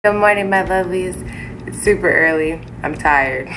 Good morning, my lovelies. It's super early. I'm tired.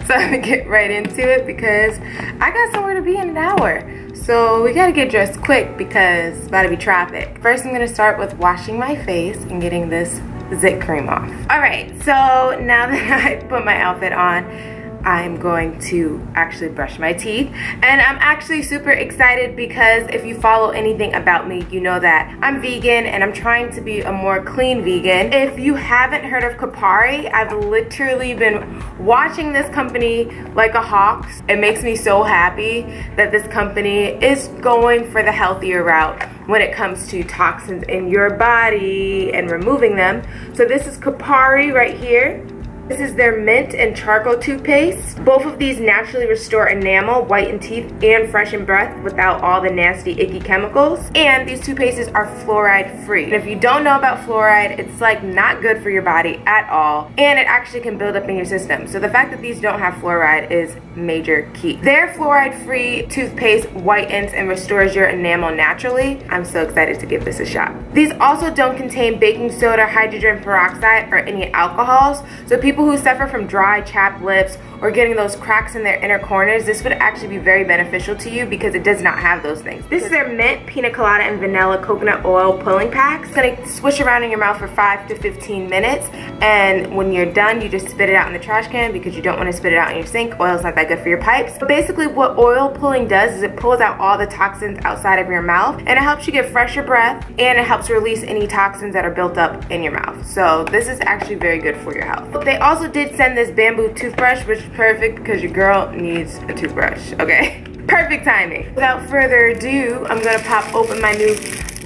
So I'm gonna get right into it because I got somewhere to be in an hour. So we gotta get dressed quick because it's about to be traffic. First, I'm gonna start with washing my face and getting this zit cream off. All right, so now that I put my outfit on, I'm going to actually brush my teeth. And I'm actually super excited because if you follow anything about me, you know that I'm vegan and I'm trying to be a more clean vegan. If you haven't heard of Kopari, I've literally been watching this company like a hawk. It makes me so happy that this company is going for the healthier route when it comes to toxins in your body and removing them. So this is Kopari right here. This is their mint and charcoal toothpaste. Both of these naturally restore enamel, whiten teeth, and freshen breath without all the nasty, icky chemicals. And these toothpastes are fluoride free. And if you don't know about fluoride, it's like not good for your body at all. And it actually can build up in your system. So the fact that these don't have fluoride is major key. Their fluoride free toothpaste whitens and restores your enamel naturally. I'm so excited to give this a shot. These also don't contain baking soda, hydrogen peroxide, or any alcohols. So people who suffer from dry, chapped lips or getting those cracks in their inner corners, this would actually be very beneficial to you because it does not have those things. This is their mint, pina colada, and vanilla coconut oil pulling packs. It's gonna swish around in your mouth for 5 to 15 minutes, and when you're done, you just spit it out in the trash can because you don't want to spit it out in your sink. Oil's not that good for your pipes. But basically what oil pulling does is it pulls out all the toxins outside of your mouth, and it helps you get fresher breath, and it helps release any toxins that are built up in your mouth. So this is actually very good for your health. They also did send this bamboo toothbrush, which is perfect because your girl needs a toothbrush, okay? Perfect timing. Without further ado, I'm gonna pop open my new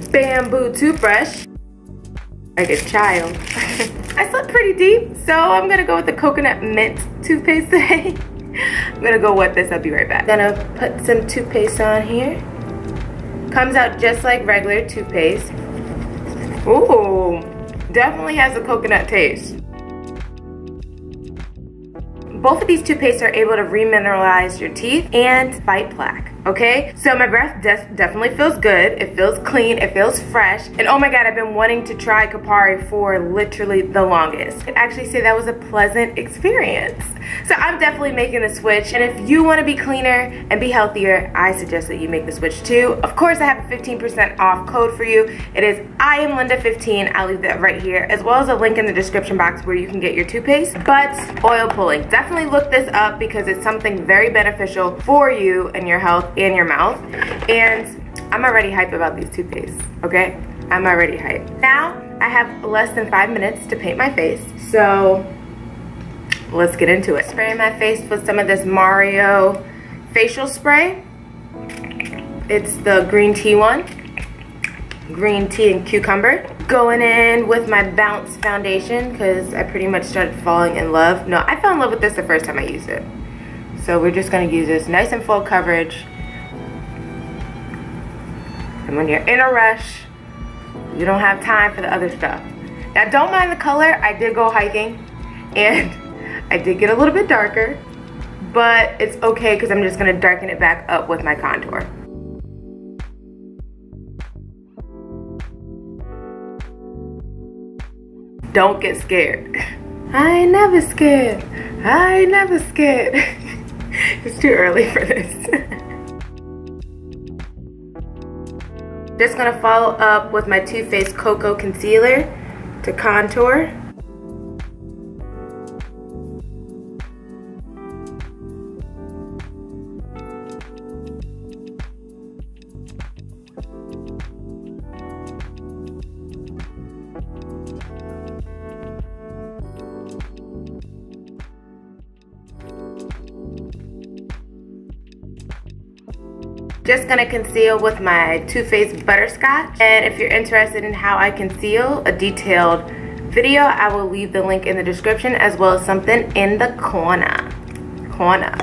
bamboo toothbrush like a child. I slept pretty deep, so I'm gonna go with the coconut mint toothpaste today. I'm gonna go wet this, I'll be right back. Gonna put some toothpaste on here. Comes out just like regular toothpaste. Ooh, definitely has a coconut taste. Both of these toothpastes are able to remineralize your teeth and fight plaque, okay? So my breath definitely feels good. It feels clean, it feels fresh. And oh my God, I've been wanting to try Kopari for literally the longest. I'd actually say that was a pleasant experience. So I'm definitely making the switch. And if you wanna be cleaner and be healthier, I suggest that you make the switch too. Of course, I have a 15% off code for you. It is iamLinda15. I'll leave that right here, as well as a link in the description box where you can get your toothpaste. But oil pulling, definitely look this up because it's something very beneficial for you and your health and your mouth. And I'm already hyped about these toothpastes, okay? I'm already hyped. Now, I have less than 5 minutes to paint my face, so let's get into it. Spraying my face with some of this Mario facial spray. It's the green tea one. Green tea and cucumber. Going in with my Bounce foundation because I pretty much started falling in love. No, I fell in love with this the first time I used it. So we're just gonna use this nice and full coverage. And when you're in a rush, you don't have time for the other stuff. Now don't mind the color, I did go hiking and I did get a little bit darker, but it's okay because I'm just gonna darken it back up with my contour. Don't get scared. I ain't never scared. I ain't never scared. It's too early for this. Just gonna follow up with my Too Faced Cocoa Concealer to contour. Just gonna conceal with my Too Faced Butterscotch. And if you're interested in how I conceal, a detailed video, I will leave the link in the description as well as something in the corner. Corner.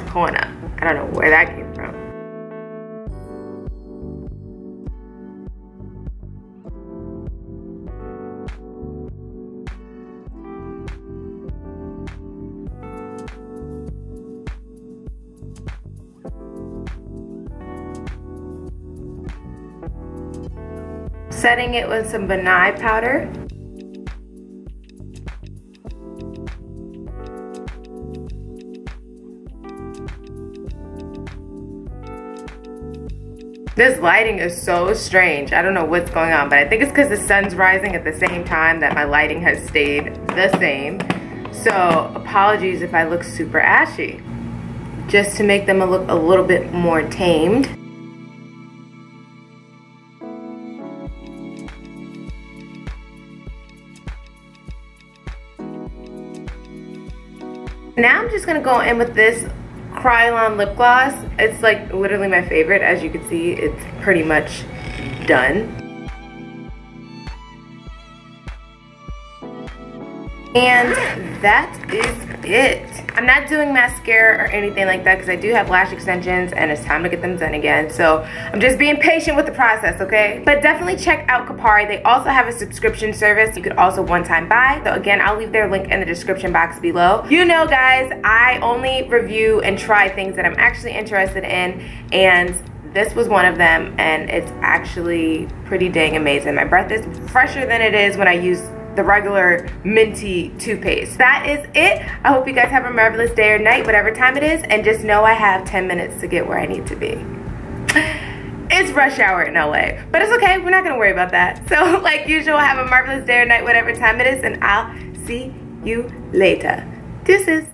I don't know where that came from. Setting it with some Ben Nye Powder. This lighting is so strange. I don't know what's going on, but I think it's because the sun's rising at the same time that my lighting has stayed the same. So apologies if I look super ashy. Just to make them look a little bit more tamed. Now I'm just gonna go in with this Kryolan lip gloss. It's like literally my favorite. As you can see, it's pretty much done. And that is it. I'm not doing mascara or anything like that because I do have lash extensions and it's time to get them done again. So I'm just being patient with the process, okay? But definitely check out Kopari. They also have a subscription service. You could also one-time buy. So again, I'll leave their link in the description box below. You know, guys, I only review and try things that I'm actually interested in, and this was one of them, and it's actually pretty dang amazing. My breath is fresher than it is when I use the regular minty toothpaste. That is it. I hope you guys have a marvelous day or night, whatever time it is, and just know I have 10 minutes to get where I need to be. It's rush hour in LA, but it's okay. We're not gonna worry about that. So like usual, have a marvelous day or night, whatever time it is, and I'll see you later. Deuces.